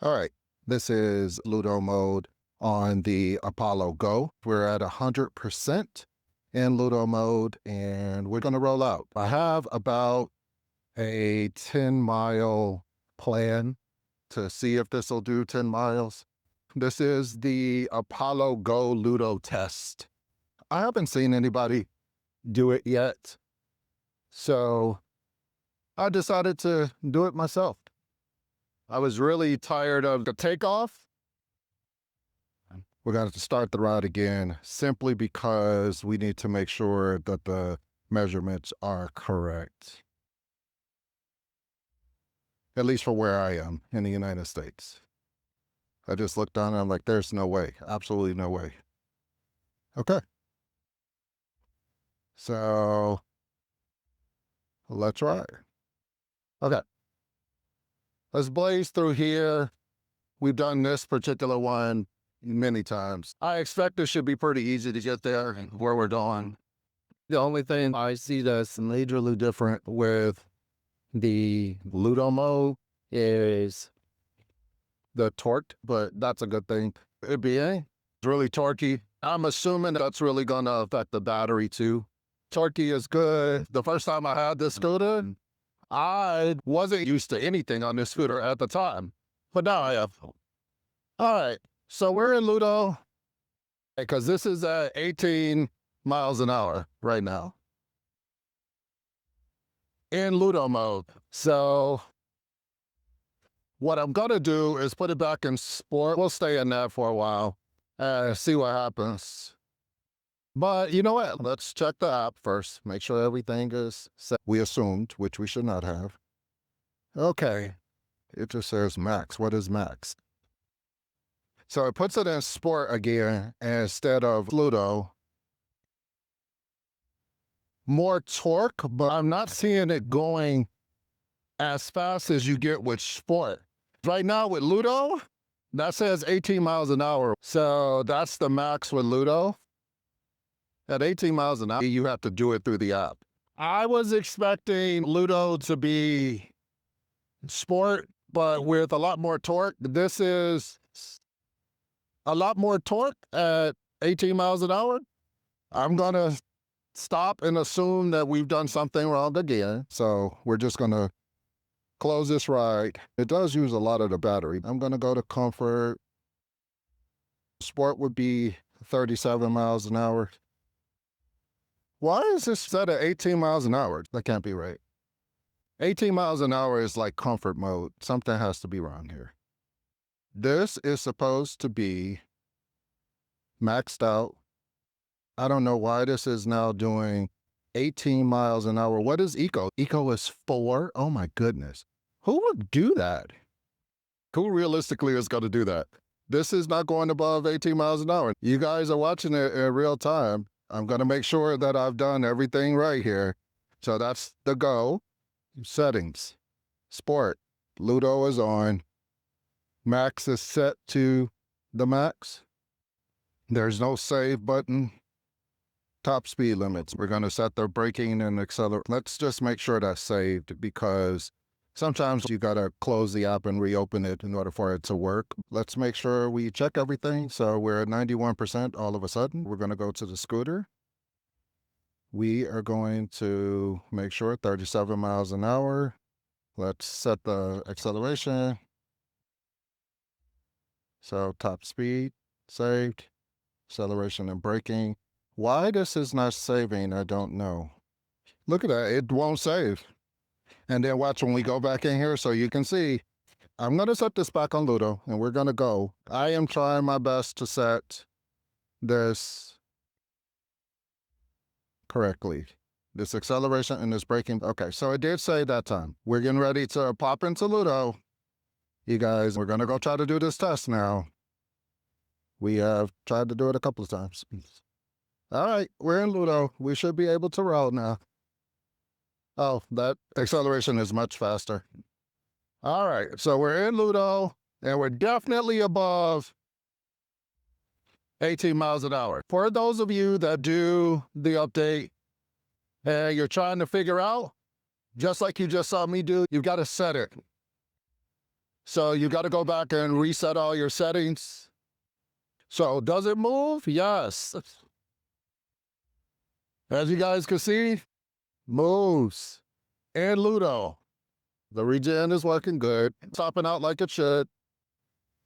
All right, this is Ludo Mode on the Apollo Go. We're at 100% in Ludo Mode, and we're gonna roll out. I have about a 10-mile plan to see if this will do 10 miles. This is the Apollo Go Ludo test. I haven't seen anybody do it yet, so I decided to do it myself. I was really tired of the takeoff. We're going to start the ride again simply because we need to make sure that the measurements are correct. At least for where I am in the United States. I just looked down and I'm like, there's no way, absolutely no way. Okay. So let's ride. Okay. Let's blaze through here. We've done this particular one many times. I expect it should be pretty easy to get there where we're going. The only thing I see that's majorly different with the Ludo Mode is the torque, but that's a good thing. ABA is really torquey. I'm assuming that's really gonna affect the battery too. Torquey is good. The first time I had this scooter, I wasn't used to anything on this scooter at the time, but now I have. All right, so we're in Ludo because this is at 18 miles an hour right now in Ludo mode. So what I'm gonna do is put it back in sport. We'll stay in that for a while and see what happens. But you know what? Let's check the app first. Make sure everything is set. We assumed, which we should not have. Okay. It just says max. What is max? So it puts it in sport again instead of Ludo. More torque, but I'm not seeing it going as fast as you get with sport. Right now with Ludo, that says 18 miles an hour. So that's the max with Ludo. At 18 miles an hour, you have to do it through the app. I was expecting Ludo to be sport, but with a lot more torque. This is a lot more torque at 18 miles an hour. I'm gonna stop and assume that we've done something wrong again. So we're just gonna close this ride. It does use a lot of the battery. I'm gonna go to comfort. Sport would be 37 miles an hour. Why is this set at 18 miles an hour? That can't be right. 18 miles an hour is like comfort mode. Something has to be wrong here. This is supposed to be maxed out. I don't know why this is now doing 18 miles an hour. What is eco? Eco is 4. Oh my goodness. Who would do that? Who realistically is going to do that? This is not going above 18 miles an hour. You guys are watching it in real time. I'm going to make sure that I've done everything right here. So that's the go. Settings. Sport. Ludo is on. Max is set to the max. There's no save button. Top speed limits. We're going to set the braking and accelerate. Let's just make sure that's saved because sometimes you got to close the app and reopen it in order for it to work. Let's make sure we check everything. So we're at 91% all of a sudden. We're going to go to the scooter. We are going to make sure 37 miles an hour. Let's set the acceleration. So top speed, saved, acceleration and braking. Why this is not saving, I don't know. Look at that, it won't save. And then watch when we go back in here so you can see. I'm gonna set this back on Ludo and we're gonna go. I am trying my best to set this correctly. This acceleration and this braking. Okay, so it did say that time. We're getting ready to pop into Ludo. You guys, we're gonna go try to do this test now. We have tried to do it a couple of times. All right, we're in Ludo. We should be able to roll now. Oh, that acceleration is much faster. All right, so we're in Ludo, and we're definitely above 18 miles an hour. For those of you that do the update, and you're trying to figure out, just like you just saw me do, you've got to set it. So you got to go back and reset all your settings. So does it move? Yes. As you guys can see, moves. And Ludo. The regen is working good. Topping out like it should.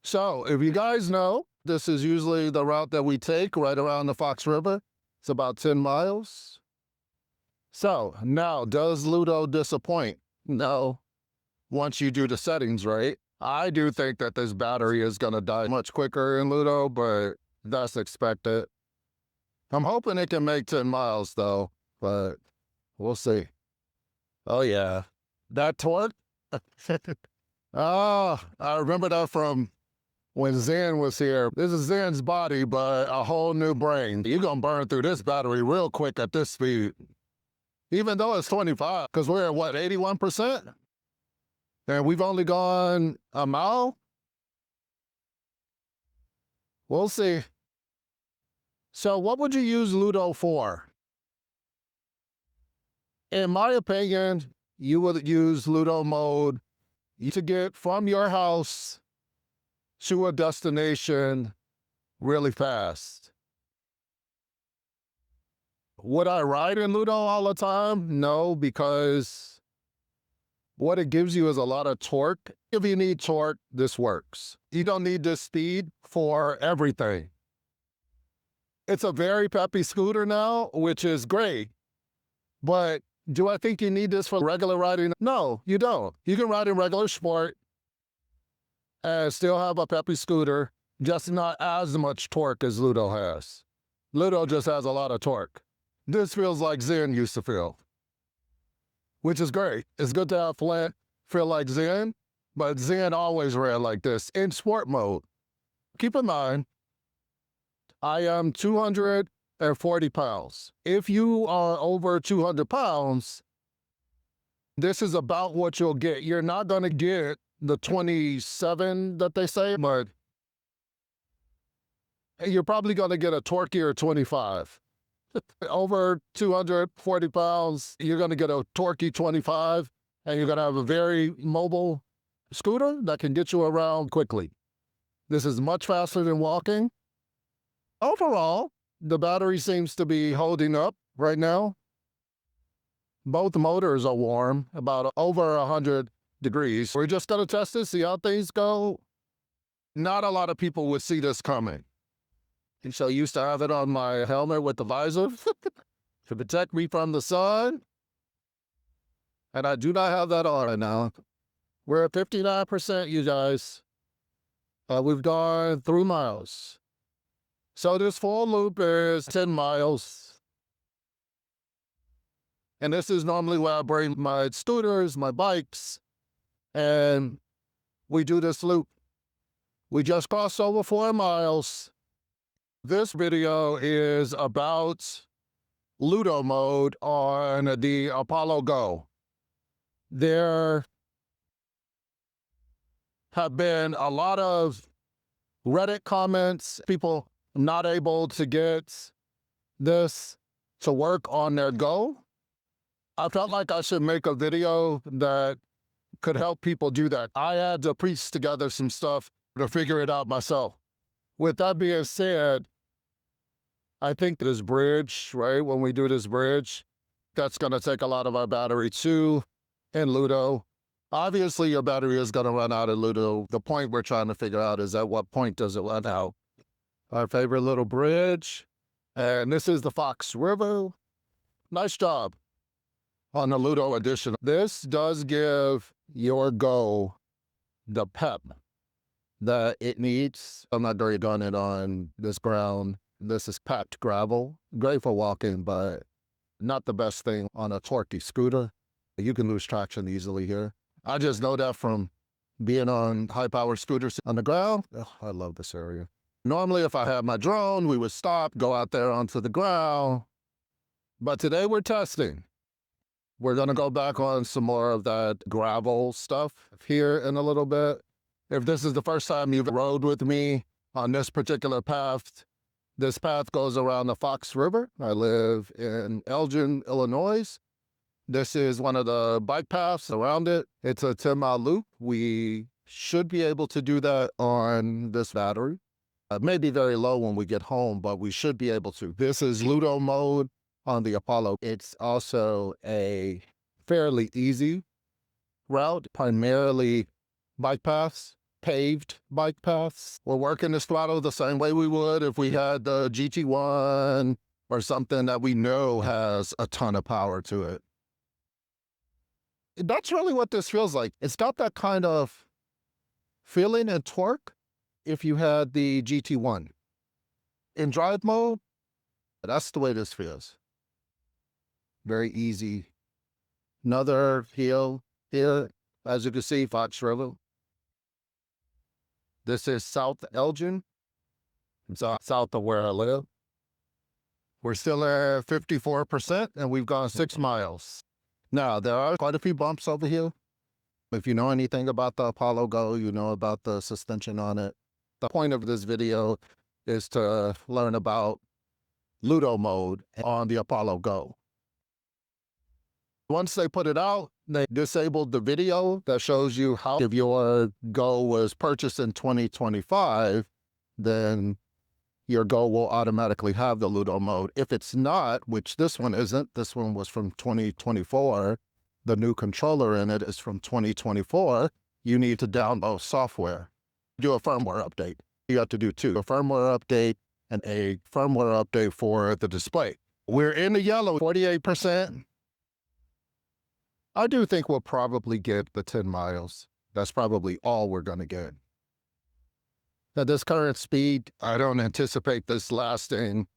So if you guys know, this is usually the route that we take right around the Fox River. It's about 10 miles. So now, does Ludo disappoint? No. Once you do the settings right. I do think that this battery is going to die much quicker in Ludo, but that's expected. I'm hoping it can make 10 miles though, but we'll see. Oh yeah, that torque? Oh, I remember that from when Zen was here. This is Zen's body, but a whole new brain. You're gonna burn through this battery real quick at this speed. Even though it's 25, because we're at what, 81%? And we've only gone a mile? We'll see. So what would you use Ludo for? In my opinion, you would use Ludo Mode to get from your house to a destination really fast. Would I ride in Ludo all the time? No, because what it gives you is a lot of torque. If you need torque, this works. You don't need this speed for everything. It's a very peppy scooter now, which is great. But do I think you need this for regular riding? No, you don't. You can ride in regular sport and still have a peppy scooter, just not as much torque as Ludo has. Ludo just has a lot of torque. This feels like Zen used to feel, which is great. It's good to have Flint feel like Zen, but Zen always ran like this in sport mode. Keep in mind, I am 240 pounds. If you are over 200 pounds, this is about what you'll get. You're not going to get the 27 that they say, but you're probably going to get a torquier 25. Over 240 pounds, you're going to get a torquey 25, and you're going to have a very mobile scooter that can get you around quickly. This is much faster than walking. Overall, the battery seems to be holding up right now. Both motors are warm, about over 100 degrees. We're just going to test this, see how things go. Not a lot of people would see this coming. And so I used to have it on my helmet with the visor to protect me from the sun. And I do not have that on right now. We're at 59%, you guys. We've gone 3 miles. So this full loop is 10 miles. And this is normally where I bring my scooters, my bikes, and we do this loop. We just crossed over 4 miles. This video is about Ludo Mode on the Apollo Go. There have been a lot of Reddit comments, people not able to get this to work on their Go. I felt like I should make a video that could help people do that. I had to piece together some stuff to figure it out myself. With that being said, I think this bridge, right, when we do this bridge, that's going to take a lot of our battery too in Ludo. Obviously, your battery is going to run out in Ludo. The point we're trying to figure out is at what point does it run out. Our favorite little bridge. And this is the Fox River. Nice job on the Ludo edition. This does give your Go the pep that it needs. I'm not very gun it on this ground. This is packed gravel. Great for walking, but not the best thing on a torquey scooter. You can lose traction easily here. I just know that from being on high-power scooters on the ground. Oh, I love this area. Normally, if I had my drone, we would stop, go out there onto the ground. But today we're testing. We're going to go back on some more of that gravel stuff here in a little bit. If this is the first time you've rode with me on this particular path, this path goes around the Fox River. I live in Elgin, Illinois. This is one of the bike paths around it. It's a 10-mile loop. We Should be able to do that on this battery. It may be very low when we get home, but we should be able to. This is Ludo mode on the Apollo. It's also a fairly easy route, primarily bike paths, paved bike paths. We're working this throttle the same way we would if we had the GT1 or something that we know has a ton of power to it. That's really what this feels like. It's got that kind of feeling and torque if you had the GT1. In drive mode, that's the way this feels. Very easy. Another hill here, as you can see, Fox River. This is South Elgin. It's south of where I live. We're still at 54%, and we've gone 6 miles. Now, there are quite a few bumps over here. If you know anything about the Apollo Go, you know about the suspension on it. The point of this video is to learn about Ludo mode on the Apollo Go. Once they put it out, they disabled the video that shows you how, if your Go was purchased in 2025, then your Go will automatically have the Ludo mode. If it's not, which this one isn't, this one was from 2024, the new controller in it is from 2024, you need to download software. Do a firmware update. You have to do 2, a firmware update and a firmware update for the display. We're in the yellow, 48%. I do think we'll probably get the 10 miles. That's probably all we're gonna get. At this current speed, I don't anticipate this lasting,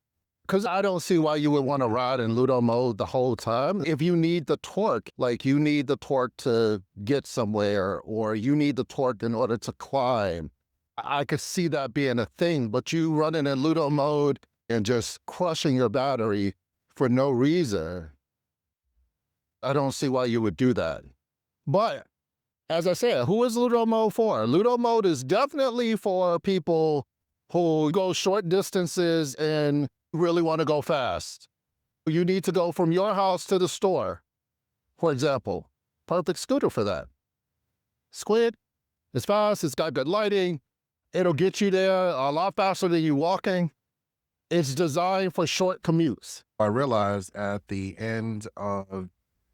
because I don't see why you would want to ride in Ludo mode the whole time. If you need the torque, like you need the torque to get somewhere, or you need the torque in order to climb, I could see that being a thing. But you running in Ludo mode and just crushing your battery for no reason, I don't see why you would do that. But as I said, who is Ludo mode for? Ludo mode is definitely for people who go short distances and really want to go fast. You need to go from your house to the store, for example. Perfect scooter for that. Squid, it's fast, it's got good lighting, it'll get you there a lot faster than you walking. It's designed for short commutes. I realized at the end of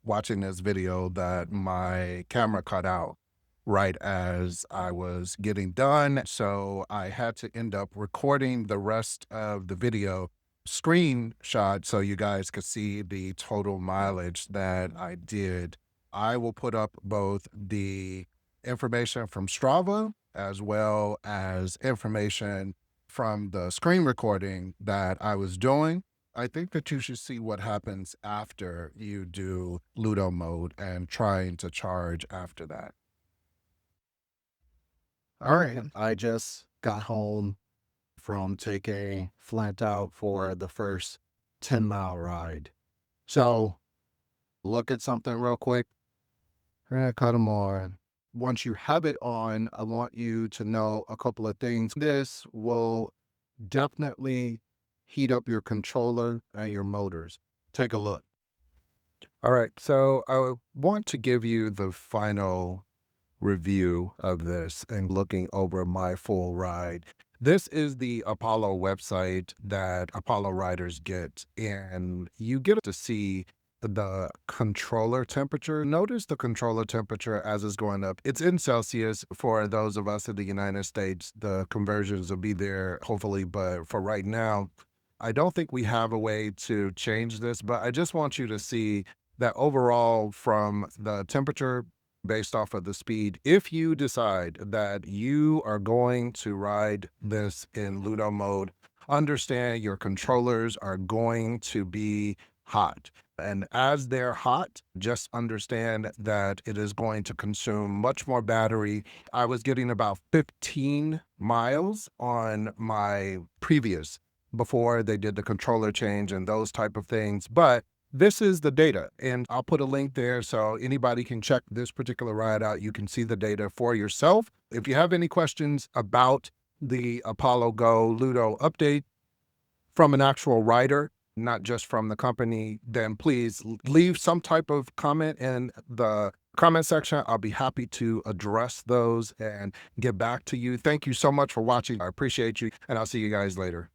watching this video that my camera cut out right as I was getting done. So I had to end up recording the rest of the video screenshot so you guys could see the total mileage that I did. I will put up both the information from Strava as well as information from the screen recording that I was doing. I think that you should see what happens after you do Ludo mode and trying to charge after that. All right, I just got home from taking Flint out for the first 10-mile ride. So look at something real quick. We're gonna cut them on. Once you have it on, I want you to know a couple of things. This will definitely heat up your controller and your motors. Take a look. All right, so I want to give you the final review of this and looking over my full ride. This is the Apollo website that Apollo riders get, and you get to see the controller temperature. Notice the controller temperature as it's going up. It's in Celsius. For those of us in the United States, the conversions will be there hopefully, but for right now, I don't think we have a way to change this, but I just want you to see that overall from the temperature based off of the speed, if you decide that you are going to ride this in Ludo mode, understand your controllers are going to be hot. And as they're hot, just understand that it is going to consume much more battery. I was getting about 15 miles on my previous before they did the controller change and those type of things. But this is the data, and I'll put a link there so anybody can check this particular ride out. You can see the data for yourself. If you have any questions about the Apollo Go Ludo update from an actual rider, not just from the company, then please leave some type of comment in the comment section. I'll be happy to address those and get back to you. Thank you so much for watching. I appreciate you, and I'll see you guys later.